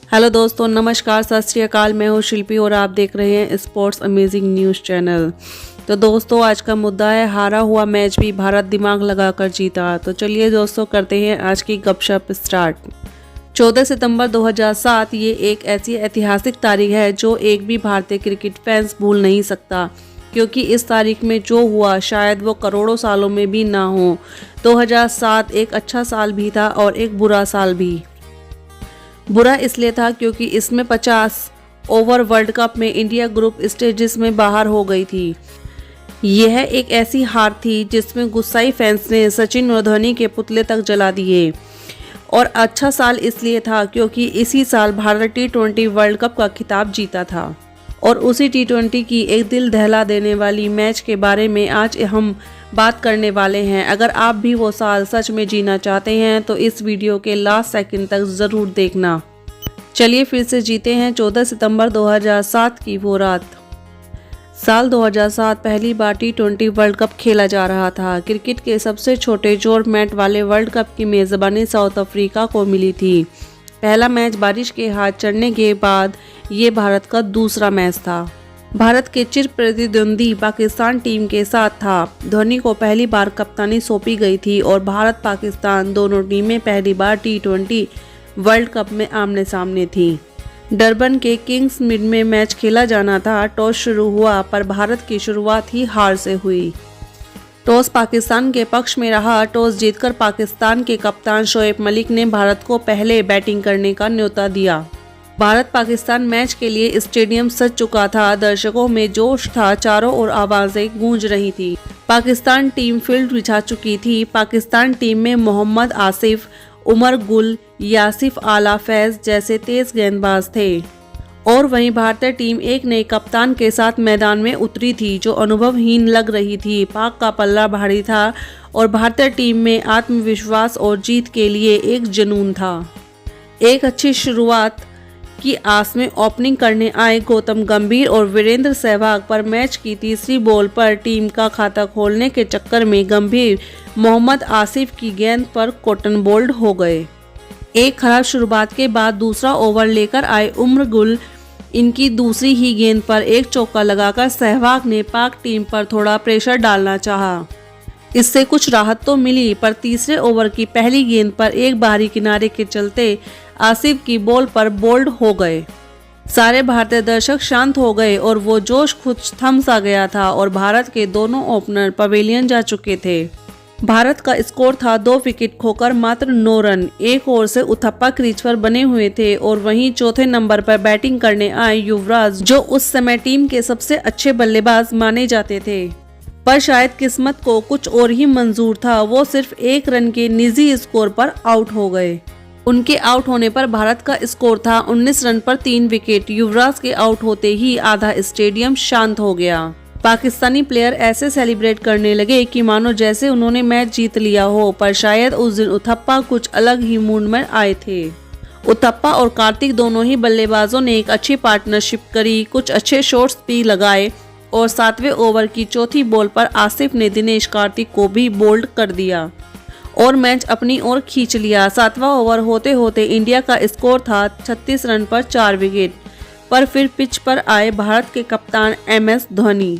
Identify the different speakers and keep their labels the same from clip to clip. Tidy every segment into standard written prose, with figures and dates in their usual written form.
Speaker 1: Hello दोस्तों, नमस्कार, सत श्री अकाल। मैं हूँ शिल्पी और आप देख रहे हैं स्पोर्ट्स अमेजिंग न्यूज़ चैनल। तो दोस्तों, आज का मुद्दा है हारा हुआ मैच भी भारत दिमाग लगाकर जीता। तो चलिए दोस्तों, करते हैं आज की गपशप स्टार्ट। 14 सितंबर 2007 ये एक ऐसी ऐतिहासिक तारीख है जो एक भी भारतीय क्रिकेट फैंस भूल नहीं सकता, क्योंकि इस तारीख में जो हुआ शायद वो करोड़ों सालों में भी ना हो। 2007 एक अच्छा साल भी था और एक बुरा साल भी। बुरा इसलिए था क्योंकि इसमें 50 ओवर वर्ल्ड कप में इंडिया ग्रुप स्टेजेस में बाहर हो गई थी। यह एक ऐसी हार थी जिसमें गुस्साई फैंस ने सचिन और धोनी के पुतले तक जला दिए। और अच्छा साल इसलिए था क्योंकि इसी साल भारत T20 वर्ल्ड कप का खिताब जीता था। और उसी T20 की एक दिल दहला देने वाली मैच के बारे में आज हम बात करने वाले हैं। अगर आप भी वो साल सच में जीना चाहते हैं तो इस वीडियो के लास्ट सेकंड तक ज़रूर देखना। चलिए फिर से जीते हैं 14 सितंबर 2007 की वो रात। साल 2007 पहली बार T20 वर्ल्ड कप खेला जा रहा था। क्रिकेट के सबसे छोटे फॉर्मेट वाले वर्ल्ड कप की मेज़बानी साउथ अफ्रीका को मिली थी। पहला मैच बारिश के हाथ चढ़ने के बाद ये भारत का दूसरा मैच था। भारत के चिर प्रतिद्वंदी पाकिस्तान टीम के साथ था। धोनी को पहली बार कप्तानी सौंपी गई थी और भारत पाकिस्तान दोनों टीमें पहली बार T20 वर्ल्ड कप में आमने सामने थी। डरबन के किंग्स मिड में मैच खेला जाना था। टॉस शुरू हुआ पर भारत की शुरुआत ही हार से हुई। टॉस पाकिस्तान के पक्ष में रहा। टॉस जीतकर पाकिस्तान के कप्तान शोएब मलिक ने भारत को पहले बैटिंग करने का न्योता दिया। भारत पाकिस्तान मैच के लिए स्टेडियम सज चुका था। दर्शकों में जोश था, चारों ओर आवाजें गूंज रही थी। पाकिस्तान टीम फील्ड बिछा चुकी थी। पाकिस्तान टीम में मोहम्मद आसिफ, उमर गुल, यासिफ आला फैज जैसे तेज गेंदबाज थे। और वहीं भारतीय टीम एक नए कप्तान के साथ मैदान में उतरी थी जो अनुभवहीन लग रही थी। पाक का पल्ला भारी था और भारतीय टीम में आत्मविश्वास और जीत के लिए एक जुनून था। एक अच्छी शुरुआत की आस में ओपनिंग करने आए गौतम गंभीर और वीरेंद्र सहवाग पर मैच की तीसरी बॉल पर टीम का खाता खोलने के चक्कर में गंभीर मोहम्मद आसिफ की गेंद पर कॉटन बोल्ड हो गए। एक खराब शुरुआत के बाद दूसरा ओवर लेकर आए उमर गुल इनकी दूसरी ही गेंद पर एक चौका लगाकर सहवाग ने पाक टीम पर थोड़ा प्रेशर डालना चाहा। इससे कुछ राहत तो मिली, पर तीसरे ओवर की पहली गेंद पर एक बाहरी किनारे के चलते आसिफ की बॉल पर बोल्ड हो गए। सारे भारतीय दर्शक शांत हो गए और वो जोश खुद थम सा गया था और भारत के दोनों ओपनर पवेलियन जा चुके थे। भारत का स्कोर था 2 विकेट खोकर मात्र 9 रन। एक ओर से उथप्पा क्रीज पर बने हुए थे और वहीं चौथे नंबर पर बैटिंग करने आए युवराज, जो उस समय टीम के सबसे अच्छे बल्लेबाज माने जाते थे। पर शायद किस्मत को कुछ और ही मंजूर था। वो सिर्फ 1 रन के निजी स्कोर पर आउट हो गए। उनके आउट होने पर भारत का स्कोर था 19 रन पर 3 विकेट। युवराज के आउट होते ही आधा स्टेडियम शांत हो गया। पाकिस्तानी प्लेयर ऐसे सेलिब्रेट करने लगे कि मानो जैसे उन्होंने मैच जीत लिया हो। पर शायद उस दिन उथप्पा कुछ अलग ही मूड में आए थे। उथप्पा और कार्तिक दोनों ही बल्लेबाजों ने एक अच्छी पार्टनरशिप करी, कुछ अच्छे शॉट्स भी लगाए और 7वें ओवर की चौथी बॉल पर आसिफ ने दिनेश कार्तिक को भी बोल्ड कर दिया और मैच अपनी ओर खींच लिया। 7वां ओवर होते होते इंडिया का स्कोर था 36 रन पर 4 विकेट। पर फिर पिच पर आए भारत के कप्तान MS धोनी।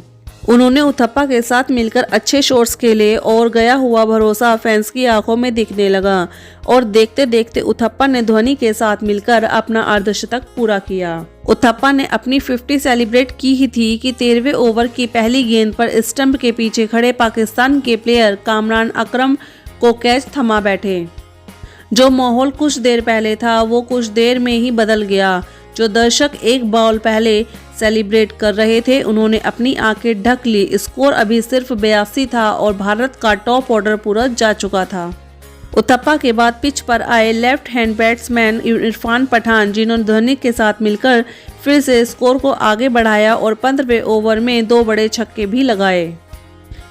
Speaker 1: उन्होंने उथप्पा के साथ मिलकर अच्छे शॉट्स खेले और गया हुआ भरोसा फैंस की आंखों में दिखने लगा। और देखते देखते उथप्पा ने धोनी के साथ मिलकर अपना अर्धशतक पूरा किया। उथप्पा ने अपनी 50 सेलिब्रेट की ही थी कि 13वें ओवर की पहली गेंद पर स्टंप के पीछे खड़े पाकिस्तान के प्लेयर कामरान अकरम को कैच थमा बैठे। जो माहौल कुछ देर पहले था वो कुछ देर में ही बदल गया। जो दर्शक एक बॉल पहले सेलिब्रेट कर रहे थे उन्होंने अपनी आंखें ढक ली। स्कोर अभी सिर्फ 82 था और भारत का टॉप ऑर्डर पूरा जा चुका था। उथप्पा के बाद पिच पर आए left hand batsman Irfan Pathan, जिन्होंने धोनी के साथ मिलकर फिर से स्कोर को आगे बढ़ाया और 15वें ओवर में 2 बड़े छक्के भी लगाए।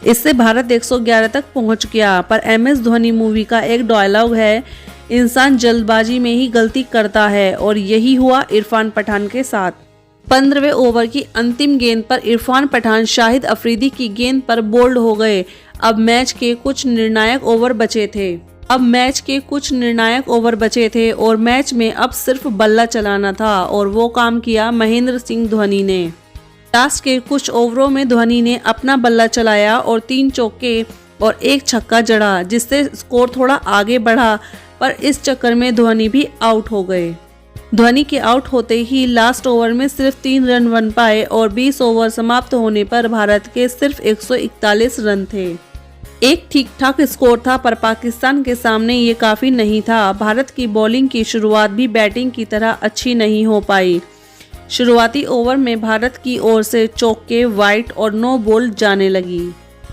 Speaker 1: इससे भारत 111 तक पहुंच गया। पर MS धोनी मूवी का एक डायलॉग है, इंसान जल्दबाजी में ही गलती करता है, और यही हुआ इरफान पठान के साथ। 15वें ओवर की अंतिम गेंद पर इरफान पठान शाहिद अफरीदी की गेंद पर बोल्ड हो गए। अब मैच के कुछ निर्णायक ओवर बचे थे। अब मैच के कुछ निर्णायक ओवर बचे थे और मैच में अब सिर्फ बल्ला चलाना था और वो काम किया महेंद्र सिंह धोनी ने। लास्ट के कुछ ओवरों में धोनी ने अपना बल्ला चलाया और 3 चौके और 1 छक्का जड़ा, जिससे स्कोर थोड़ा आगे बढ़ा, पर इस चक्कर में धोनी भी आउट हो गए। धोनी के आउट होते ही लास्ट ओवर में सिर्फ 3 रन बन पाए और 20 ओवर समाप्त होने पर भारत के सिर्फ 141 रन थे। एक ठीक ठाक स्कोर था, पर पाकिस्तान के सामने ये काफी नहीं था। भारत की बॉलिंग की शुरुआत भी बैटिंग की तरह अच्छी नहीं हो पाई। शुरुआती ओवर में भारत की ओर से चौके, वाइड और नो बॉल जाने लगी,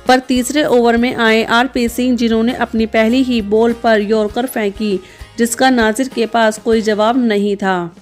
Speaker 1: पर तीसरे ओवर में आए आरपी सिंह, जिन्होंने अपनी पहली ही बॉल पर यॉर्कर फेंकी, जिसका नाजिर के पास कोई जवाब नहीं था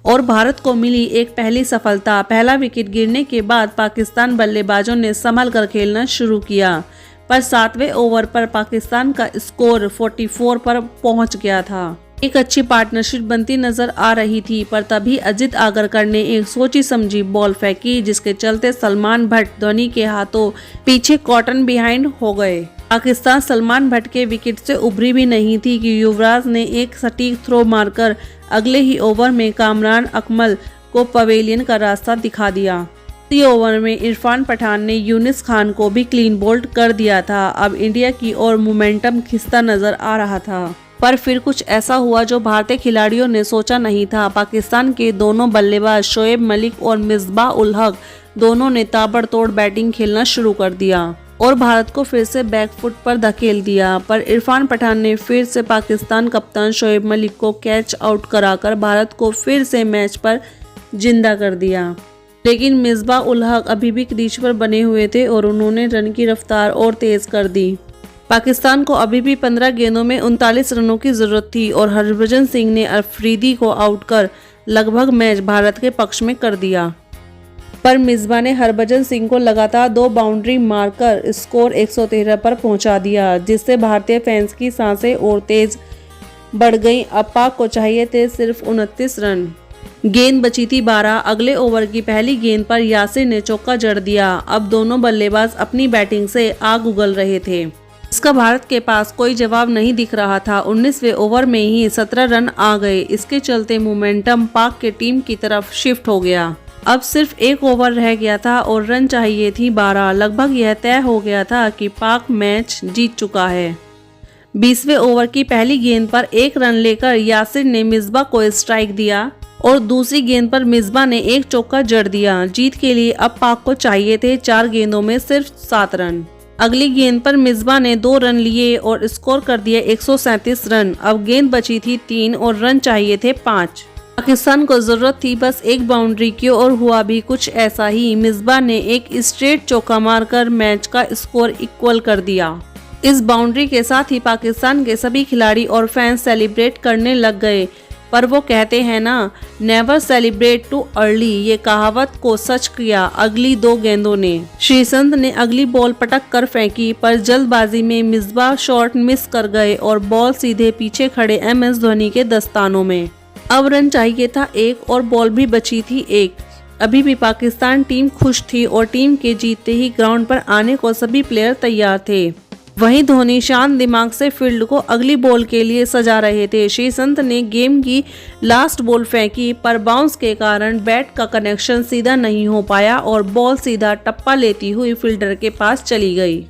Speaker 1: और भारत को मिली एक पहली सफलता। पहला विकेट गिरने के बाद पाकिस्तान बल्लेबाजों ने संभल कर खेलना शुरू किया, पर 7वें ओवर पर पाकिस्तान का स्कोर 44 पर पहुंच गया था। एक अच्छी पार्टनरशिप बनती नजर आ रही थी, पर तभी अजित आगरकर ने एक सोची समझी बॉल फेंकी, जिसके चलते सलमान भट्ट धोनी के हाथों पीछे कॉटन बिहाइंड हो गए। पाकिस्तान सलमान भट्ट के विकेट से उभरी भी नहीं थी कि युवराज ने एक सटीक थ्रो मारकर अगले ही ओवर में कामरान अकमल को पवेलियन का रास्ता दिखा दिया। इसी ओवर में इरफान पठान ने यूनिस खान को भी क्लीन बोल्ड कर दिया था। अब इंडिया की ओर मोमेंटम खिंचता नजर आ रहा था, पर फिर कुछ ऐसा हुआ जो भारतीय खिलाड़ियों ने सोचा नहीं था। पाकिस्तान के दोनों बल्लेबाज शोएब मलिक और मिसबाह उल हक दोनों ने ताबड़तोड़ बैटिंग खेलना शुरू कर दिया और भारत को फिर से बैकफुट पर धकेल दिया, पर इरफान पठान ने फिर से पाकिस्तान कप्तान शोएब मलिक को कैच आउट कराकर भारत को फिर से मैच पर जिंदा कर दिया। लेकिन मिसबाह उल हक अभी भी क्रीज पर बने हुए थे और उन्होंने रन की रफ्तार और तेज कर दी। पाकिस्तान को अभी भी 15 गेंदों में 39 रनों की जरूरत थी और हरभजन सिंह ने अफरीदी को आउट कर लगभग मैच भारत के पक्ष में कर दिया, पर मिसबाह ने हरभजन सिंह को लगातार 2 बाउंड्री मारकर स्कोर 113 पर पहुंचा दिया, जिससे भारतीय फैंस की सांसें और तेज बढ़ गईं। अब पाक को चाहिए थे सिर्फ 29 रन। गेंद बची थी 12। अगले ओवर की पहली गेंद पर यासिर ने चौका जड़ दिया। अब दोनों बल्लेबाज अपनी बैटिंग से आग उगल रहे थे, इसका भारत के पास कोई जवाब नहीं दिख रहा था। 19वें ओवर में ही 17 रन आ गए। इसके चलते मोमेंटम पाक के टीम की तरफ शिफ्ट हो गया। अब सिर्फ 1 ओवर रह गया था और रन चाहिए थी 12। लगभग यह तय हो गया था कि पाक मैच जीत चुका है। 20वें ओवर की पहली गेंद पर 1 रन लेकर यासिर ने मिसबाह को स्ट्राइक दिया और दूसरी गेंद पर मिसबाह ने एक चौका जड़ दिया। जीत के लिए अब पाक को चाहिए थे 4 गेंदों में सिर्फ 7 रन। अगली गेंद पर मिसबाह ने 2 रन लिए और स्कोर कर दिया 137 रन। अब गेंद बची थी 3 और रन चाहिए थे 5। पाकिस्तान को जरूरत थी बस 1 बाउंड्री की और हुआ भी कुछ ऐसा ही। मिसबाह ने एक स्ट्रेट चौका मारकर मैच का स्कोर इक्वल कर दिया। इस बाउंड्री के साथ ही पाकिस्तान के सभी खिलाड़ी और फैंस सेलिब्रेट करने लग गए, पर वो कहते हैं ना, नेवर सेलिब्रेट टू अर्ली, ये कहावत को सच किया अगली 2 गेंदों ने। श्रीसंत ने अगली बॉल पटक कर फेंकी, पर जल्दबाजी में मिसबाह शॉट मिस कर गए और बॉल सीधे पीछे खड़े MS धोनी के दस्तानों में। अब रन चाहिए था 1 और बॉल भी बची थी 1। अभी भी पाकिस्तान टीम खुश थी और टीम के जीतते ही ग्राउंड पर आने को सभी प्लेयर तैयार थे। वहीं धोनी शांत दिमाग से फील्ड को अगली बॉल के लिए सजा रहे थे। श्रीसंत ने गेम की लास्ट बॉल फेंकी, पर बाउंस के कारण बैट का कनेक्शन सीधा नहीं हो पाया और बॉल सीधा टप्पा लेती हुई फील्डर के पास चली गई,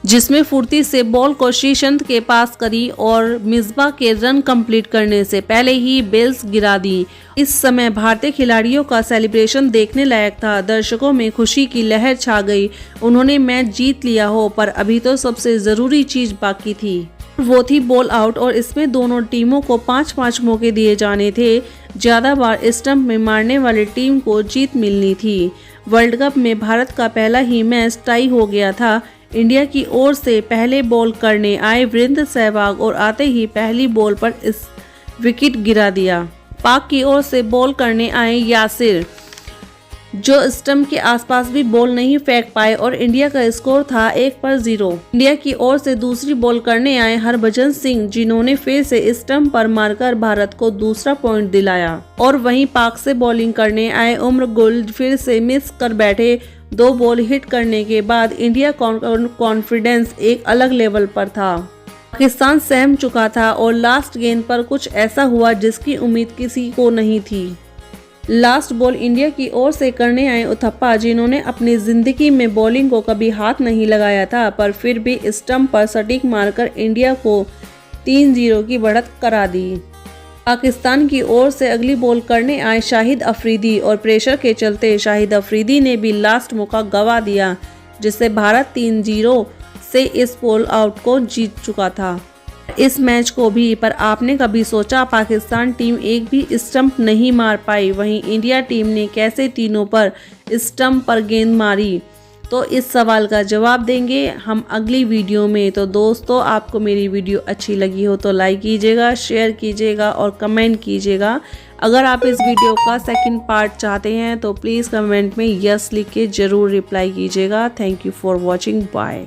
Speaker 1: जिसमें फुर्ती से बॉल को श्रीसंत के पास करी और मिसबाह के रन कंप्लीट करने से पहले ही बेल्स गिरा दी। इस समय भारतीय खिलाड़ियों का सेलिब्रेशन देखने लायक था। दर्शकों में खुशी की लहर छा गई। उन्होंने मैच जीत लिया हो, पर अभी तो सबसे जरूरी चीज बाकी थी, वो थी बॉल आउट, और इसमें दोनों टीमों को 5-5 मौके दिए जाने थे। ज्यादा बार स्टंप में मारने वाली टीम को जीत मिलनी थी। वर्ल्ड कप में भारत का पहला ही मैच टाई हो गया था। इंडिया की ओर से पहले बॉल करने आए वीरेंद्र सहवाग और आते ही पहली बॉल पर इस विकेट गिरा दिया। पाक की ओर से बॉल करने आए यासिर, जो स्टंप के आसपास भी बॉल नहीं फेंक पाए और इंडिया का स्कोर था 1 पर 0। इंडिया की ओर से दूसरी बॉल करने आए हरभजन सिंह, जिन्होंने फिर से स्टंप पर मारकर भारत को दूसरा पॉइंट दिलाया। और वहीं पाक से बॉलिंग करने आए उमर गुल फिर से मिस कर बैठे। 2 बॉल हिट करने के बाद इंडिया कॉन्फिडेंस एक अलग लेवल पर था। पाकिस्तान सहम चुका था और लास्ट गेंद पर कुछ ऐसा हुआ जिसकी उम्मीद किसी को नहीं थी। लास्ट बॉल इंडिया की ओर से करने आए उथप्पा, जिन्होंने अपनी जिंदगी में बॉलिंग को कभी हाथ नहीं लगाया था, पर फिर भी स्टंप पर सटीक मारकर इंडिया को 3-0 की बढ़त करा दी। पाकिस्तान की ओर से अगली बॉल करने आए शाहिद अफरीदी और प्रेशर के चलते शाहिद अफरीदी ने भी लास्ट मौका गंवा दिया, जिससे भारत 3-0 से इस बॉल आउट को जीत चुका था। इस मैच को भी पर आपने कभी सोचा पाकिस्तान टीम एक भी स्टंप नहीं मार पाई, वहीं इंडिया टीम ने कैसे तीनों पर स्टंप पर गेंद मारी? तो इस सवाल का जवाब देंगे हम अगली वीडियो में। तो दोस्तों, आपको मेरी वीडियो अच्छी लगी हो तो लाइक कीजिएगा, शेयर कीजिएगा और कमेंट कीजिएगा। अगर आप इस वीडियो का सेकंड पार्ट चाहते हैं तो प्लीज़ कमेंट में यस लिख के ज़रूर रिप्लाई कीजिएगा। Thank you for watching. Bye.